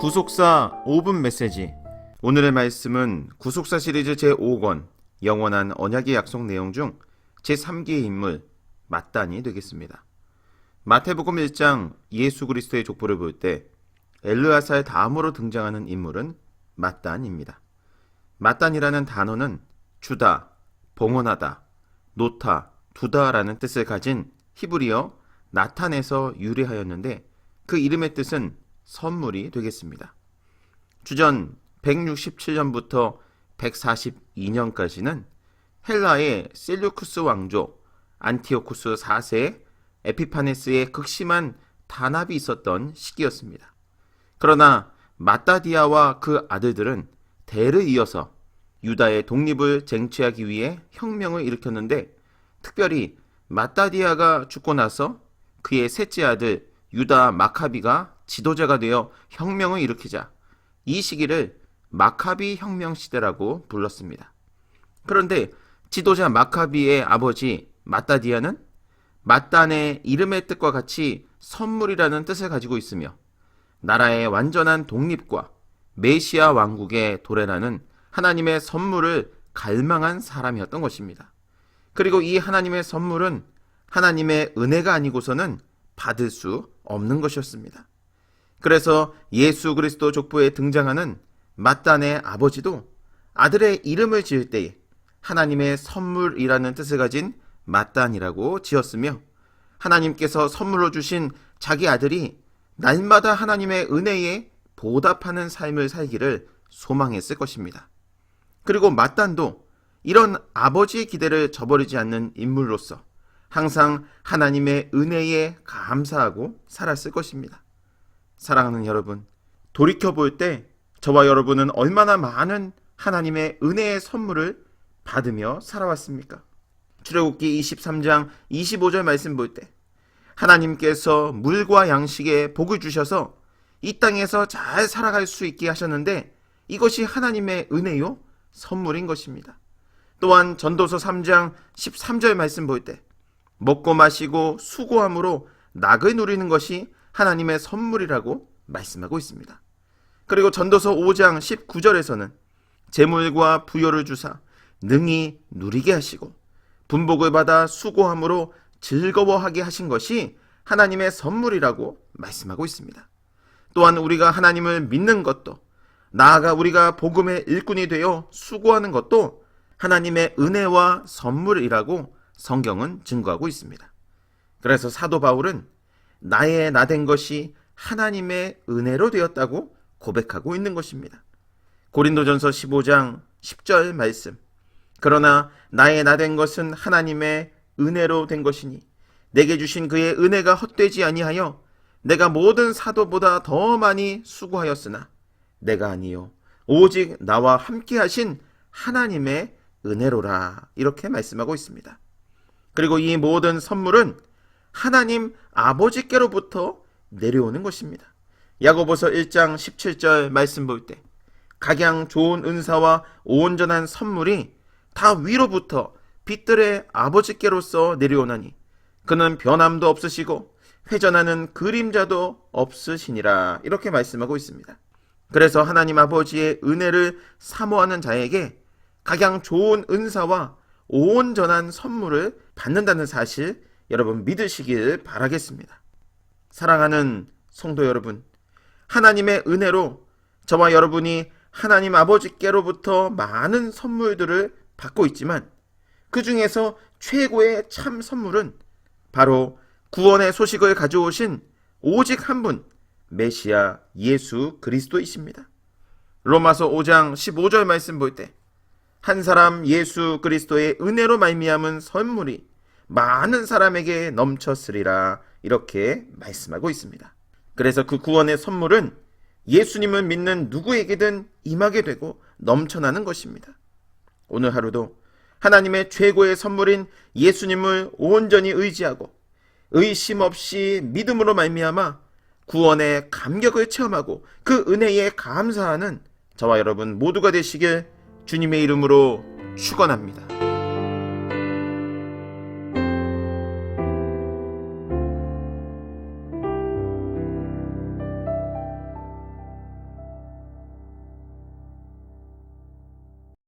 구속사 5분 메시지. 오늘의 말씀은 구속사 시리즈 제5권 영원한 언약의 약속 내용 중 제3기의 인물 맏단이 되겠습니다. 마태복음 1장 예수 그리스도의 족보를 볼 때 엘르아사의 다음으로 등장하는 인물은 맏단입니다. 맏단이라는 단어는 주다, 봉헌하다, 놓다, 두다라는 뜻을 가진 히브리어 나탄에서 유래하였는데 그 이름의 뜻은 선물이 되겠습니다. 주전 167년부터 142년까지는 헬라의 셀류쿠스 왕조 안티오쿠스 4세 에피파네스의 극심한 단합이 있었던 시기였습니다. 그러나 마따디아와 그 아들들은 대를 이어서 유다의 독립을 쟁취하기 위해 혁명을 일으켰는데, 특별히 마따디아가 죽고 나서 그의 셋째 아들 유다 마카비가 지도자가 되어 혁명을 일으키자 이 시기를 마카비 혁명 시대라고 불렀습니다. 그런데 지도자 마카비의 아버지 마따디아는 맏단의 이름의 뜻과 같이 선물이라는 뜻을 가지고 있으며 나라의 완전한 독립과 메시아 왕국의 도래라는 하나님의 선물을 갈망한 사람이었던 것입니다. 그리고 이 하나님의 선물은 하나님의 은혜가 아니고서는 받을 수 없는 것이었습니다. 그래서 예수 그리스도 족보에 등장하는 맏단의 아버지도 아들의 이름을 지을 때에 하나님의 선물이라는 뜻을 가진 맏단이라고 지었으며, 하나님께서 선물로 주신 자기 아들이 날마다 하나님의 은혜에 보답하는 삶을 살기를 소망했을 것입니다. 그리고 맏단도 이런 아버지의 기대를 저버리지 않는 인물로서 항상 하나님의 은혜에 감사하고 살았을 것입니다. 사랑하는 여러분, 돌이켜볼 때 저와 여러분은 얼마나 많은 하나님의 은혜의 선물을 받으며 살아왔습니까? 출애굽기 23장 25절 말씀 볼 때 하나님께서 물과 양식에 복을 주셔서 이 땅에서 잘 살아갈 수 있게 하셨는데 이것이 하나님의 은혜요? 선물인 것입니다. 또한 전도서 3장 13절 말씀 볼 때 먹고 마시고 수고함으로 낙을 누리는 것이 하나님의 선물이라고 말씀하고 있습니다. 그리고 전도서 5장 19절에서는 재물과 부요를 주사 능히 누리게 하시고 분복을 받아 수고함으로 즐거워하게 하신 것이 하나님의 선물이라고 말씀하고 있습니다. 또한 우리가 하나님을 믿는 것도, 나아가 우리가 복음의 일꾼이 되어 수고하는 것도 하나님의 은혜와 선물이라고 성경은 증거하고 있습니다. 그래서 사도 바울은 나의 나된 것이 하나님의 은혜로 되었다고 고백하고 있는 것입니다. 고린도전서 15장 10절 말씀, 그러나 나의 나된 것은 하나님의 은혜로 된 것이니 내게 주신 그의 은혜가 헛되지 아니하여 내가 모든 사도보다 더 많이 수고하였으나 내가 아니요 오직 나와 함께 하신 하나님의 은혜로라, 이렇게 말씀하고 있습니다. 그리고 이 모든 선물은 하나님 아버지께로부터 내려오는 것입니다. 야고보서 1장 17절 말씀 볼 때 각양 좋은 은사와 온전한 선물이 다 위로부터 빛들의 아버지께로서 내려오나니 그는 변함도 없으시고 회전하는 그림자도 없으시니라, 이렇게 말씀하고 있습니다. 그래서 하나님 아버지의 은혜를 사모하는 자에게 각양 좋은 은사와 온전한 선물을 받는다는 사실 여러분 믿으시길 바라겠습니다. 사랑하는 성도 여러분, 하나님의 은혜로 저와 여러분이 하나님 아버지께로부터 많은 선물들을 받고 있지만 그 중에서 최고의 참 선물은 바로 구원의 소식을 가져오신 오직 한 분, 메시아 예수 그리스도이십니다. 로마서 5장 15절 말씀 볼 때 한 사람 예수 그리스도의 은혜로 말미암은 선물이 많은 사람에게 넘쳤으리라, 이렇게 말씀하고 있습니다. 그래서 그 구원의 선물은 예수님을 믿는 누구에게든 임하게 되고 넘쳐나는 것입니다. 오늘 하루도 하나님의 최고의 선물인 예수님을 온전히 의지하고 의심 없이 믿음으로 말미암아 구원의 감격을 체험하고 그 은혜에 감사하는 저와 여러분 모두가 되시길 주님의 이름으로 축원합니다.